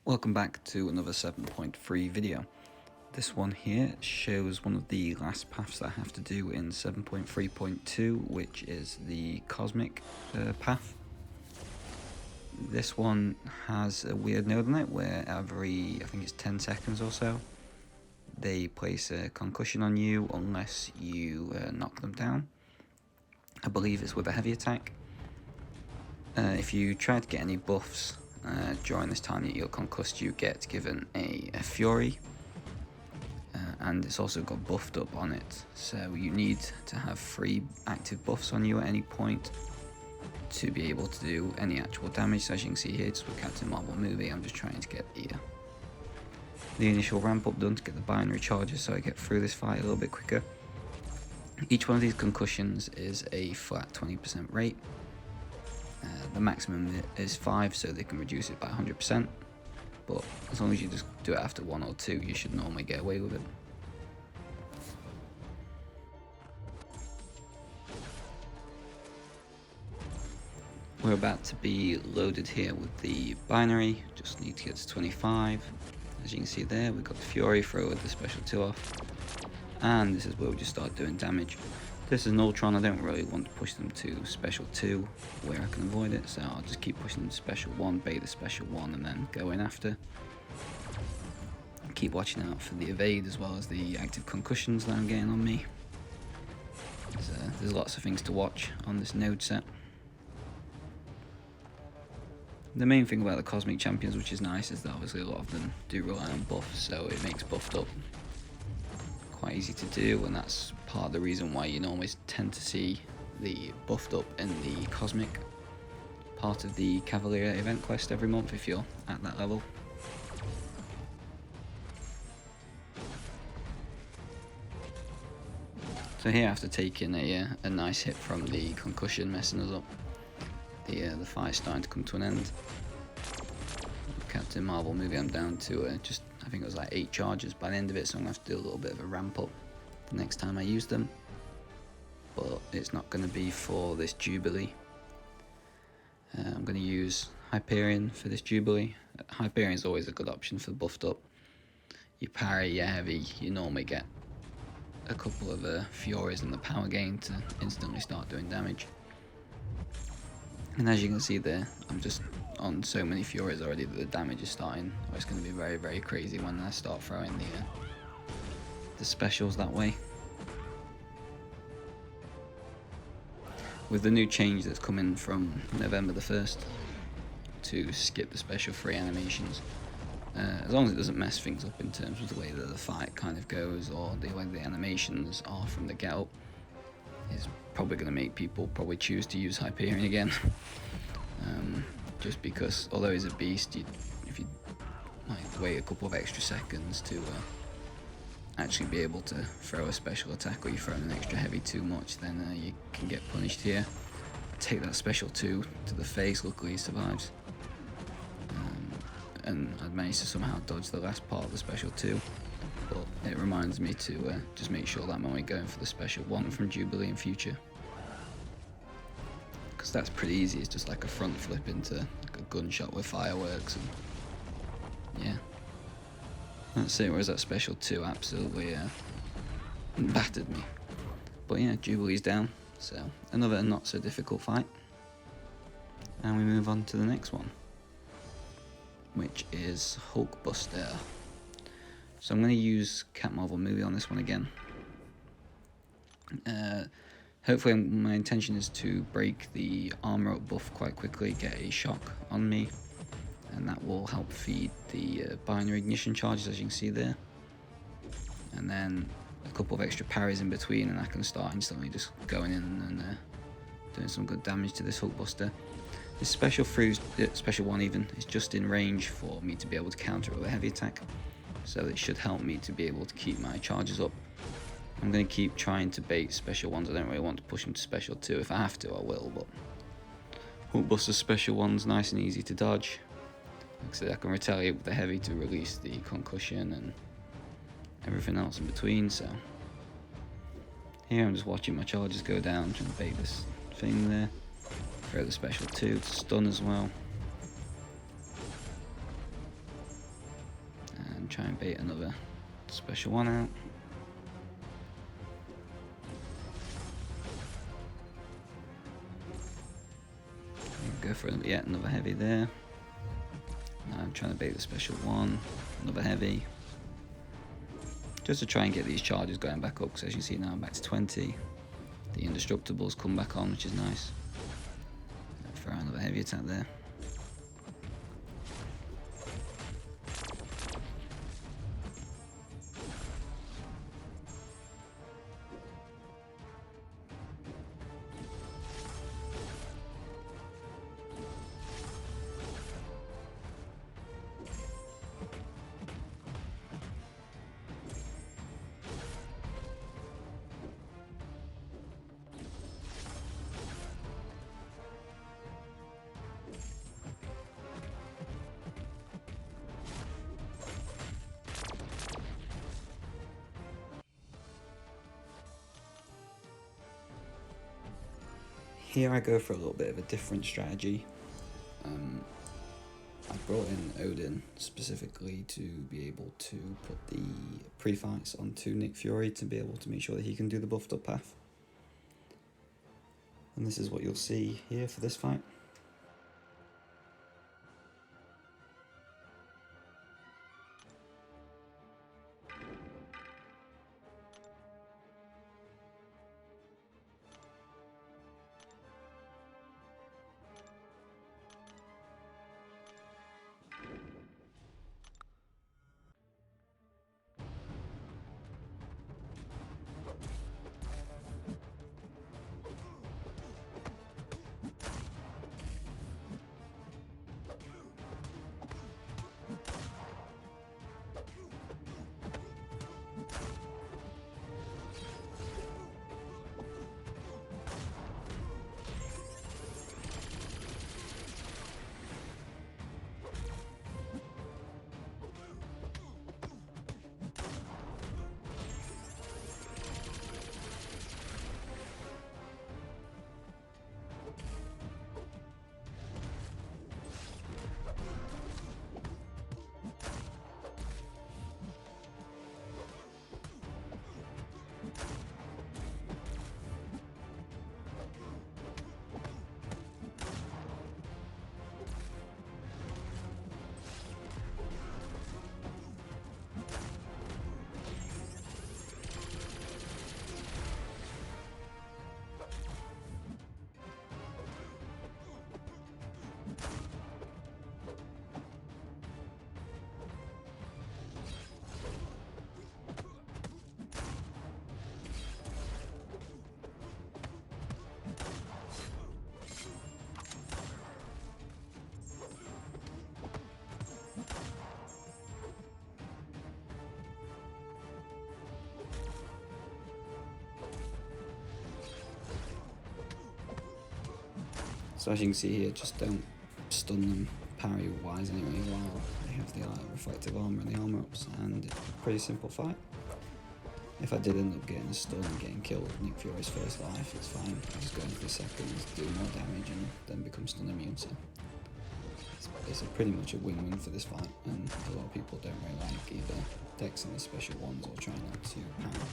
Welcome back to another 7.3 video. This one here shows one of the last paths I have to do in 7.3.2, which is the cosmic path. This one has a weird node on it where every, I think it's 10 seconds or so, they place a concussion on you unless you knock them down. I believe it's with a heavy attack. If you try to get any buffs during this time that you're concussed, you get given a fury, and it's also got buffed up on it, so you need to have 3 active buffs on you at any point to be able to do any actual damage. So as you can see here, just with Captain Marvel movie, I'm just trying to get the initial ramp up done to get the binary charges so I get through this fight a little bit quicker. Each one of these concussions is a flat 20% rate. The maximum is 5, so they can reduce it by 100%, but as long as you just do it after 1 or 2, you should normally get away with it. We're about to be loaded here with the binary, just need to get to 25. As you can see there, we've got the Fury, throw the special 2 off, and this is where we just start doing damage. This is an Ultron, I don't really want to push them to special 2 where I can avoid it, so I'll just keep pushing them to special 1, bait the special 1 and then go in after. Keep watching out for the evade as well as the active concussions that I'm getting on me. There's lots of things to watch on this node set. The main thing about the Cosmic Champions, which is nice, is that obviously a lot of them do rely on buffs, so it makes buffed up quite easy to do, and that's part of the reason why you normally tend to see the buffed up in the Cosmic part of the Cavalier event quest every month if you're at that level. So here, after taking a nice hit from the concussion messing us up, the fight's starting to come to an end. Captain Marvel movie, I'm down to just, I think it was like 8 charges by the end of it, so I'm going to have to do a little bit of a ramp up the next time I use them, but it's not going to be for this Jubilee. I'm going to use Hyperion for this Jubilee. Hyperion is always a good option for buffed up. You parry, you're heavy, you normally get a couple of Furies and the power gain to instantly start doing damage. And as you can see there, I'm just on so many Furies already that the damage is starting. It's going to be very, very crazy when I start throwing the specials that way. With the new change that's coming from November the 1st to skip the special 3 animations, as long as it doesn't mess things up in terms of the way that the fight kind of goes or the way the animations are from the get-up, is probably going to make people probably choose to use Hyperion again. Just because, although he's a beast, if you might wait a couple of extra seconds to actually be able to throw a special attack, or you throw an extra heavy too much, then you can get punished here. Take that special 2 to the face, luckily he survives. And I'd managed to somehow dodge the last part of the special 2. But it reminds me to just make sure that I'm only going for the special 1 from Jubilee in future, because that's pretty easy. It's just like a front flip into like a gunshot with fireworks, and yeah, that's it. Whereas that special 2 absolutely battered me. But yeah, Jubilee's down, so another not so difficult fight, and we move on to the next one, which is Hulkbuster. So I'm going to use Cat Marvel movie on this one again. Hopefully my intention is to break the armor up buff quite quickly, get a shock on me, and that will help feed the binary ignition charges, as you can see there. And then a couple of extra parries in between, and I can start instantly just going in and doing some good damage to this Hulkbuster. This special 1 even, is just in range for me to be able to counter it with a heavy attack, so it should help me to be able to keep my charges up. I'm going to keep trying to bait special 1s. I don't really want to push them to special 2. If I have to, I will, but Hulkbuster's special 1's nice and easy to dodge. Like I said, I can retaliate with the heavy to release the concussion and everything else in between, so here I'm just watching my charges go down, trying to bait this thing there. Throw the special 2 to stun as well. Try and bait another special one out. Go for yet another heavy there. Now I'm trying to bait the special one, another heavy. Just to try and get these charges going back up, because as you see now I'm back to 20. The indestructibles come back on, which is nice. Throw another heavy attack there. Here I go for a little bit of a different strategy. I brought in Odin specifically to be able to put the pre-fights onto Nick Fury to be able to make sure that he can do the buffed up path. And this is what you'll see here for this fight. So as you can see here, just don't stun them parry wise anyway while they have the reflective armor and the armor ups, and it's a pretty simple fight. If I did end up getting a stun and getting killed with Nick Fury's first life, it's fine. I just go into the seconds, do more damage and then become stun immune, so it's pretty much a win-win for this fight, and a lot of people don't really like either decks and the special ones or trying not to parry.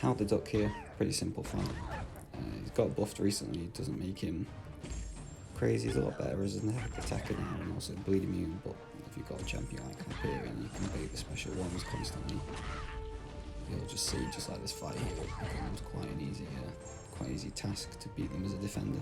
How the Duck here, pretty simple fight. He's got buffed recently, it doesn't make him crazy, he's a lot better as an attacker now and also bleed immune, but if you've got a champion like Hyperion, you can bait the special ones constantly. You'll just see, just like this fight here, it becomes quite an easy task to beat them as a defender.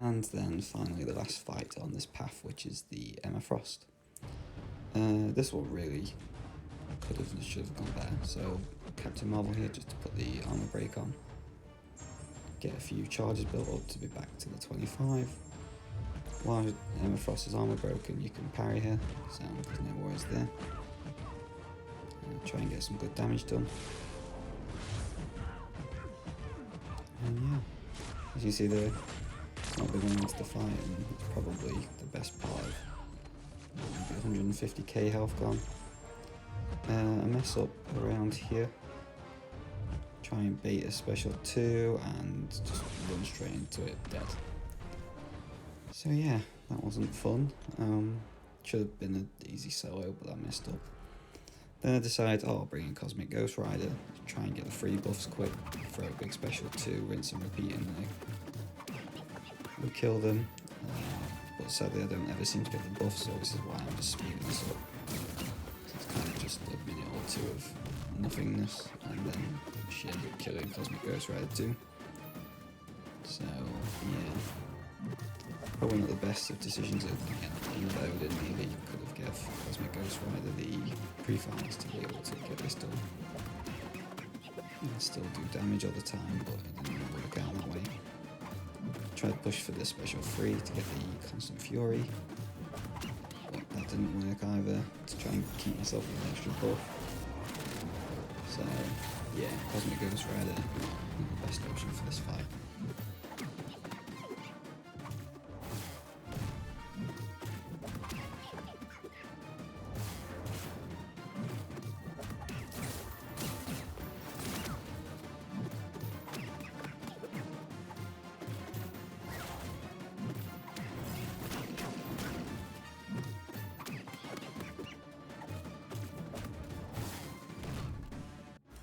And then finally the last fight on this path, which is the Emma Frost. This one really could have and should have gone better. So Captain Marvel here just to put the armor break on. Get a few charges built up to be back to the 25. While Emma Frost's armor broken, you can parry her, so there's no worries there. Try and get some good damage done. And yeah, as you see there, it's not been long to fight, and it's probably the best part of maybe 150k health gone. A mess up around here. Try and bait a special 2 and just run straight into it, dead. So yeah, that wasn't fun. Should have been an easy solo, but I messed up. Then I decided, I'll bring in Cosmic Ghost Rider, try and get the free buffs quick, throw a big special 2, rinse and repeat in there. We kill them, but sadly I don't ever seem to get the buffs, so this is why I'm just speeding this up. So it's kind of just a minute or 2 of nothingness, and then she ended up killing Cosmic Ghost Rider too. So yeah, probably not the best of decisions of loaded. Maybe could have given Cosmic Ghost Rider the pre-files to be able to get this done. And still do damage all the time, but it didn't really work out that way. Tried to push for the special 3 to get the Constant Fury, but that didn't work either, to try and keep myself with an extra buff. So yeah, Cosmic Ghost Rider, not the best option for this fight.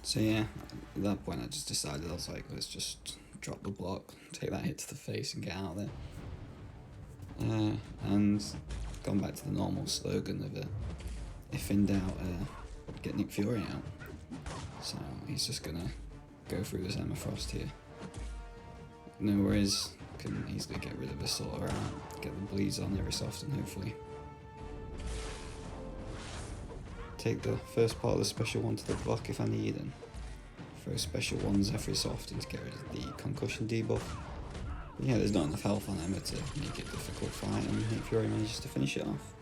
So yeah, at that point I just decided, I was like, let's just drop the block, take that hit to the face and get out of there. And gone back to the normal slogan of if in doubt, get Nick Fury out. So he's just gonna go through this Emma Frost here. No worries, can easily get rid of the Sorter out, get the bleeds on every so often hopefully. Take the first part of the special 1 to the block if I need, and throw special 1s every so often to get rid of the concussion debuff. But yeah, there's not enough health on Emma to make it a difficult fight, and Nick Fury manages to finish it off.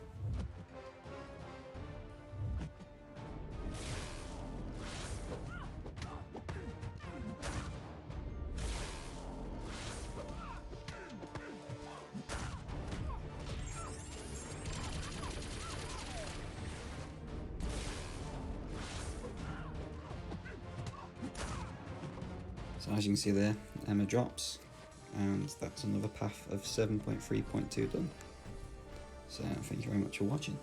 So as you can see there, Emma drops, and that's another path of 7.3.2 done. So thank you very much for watching.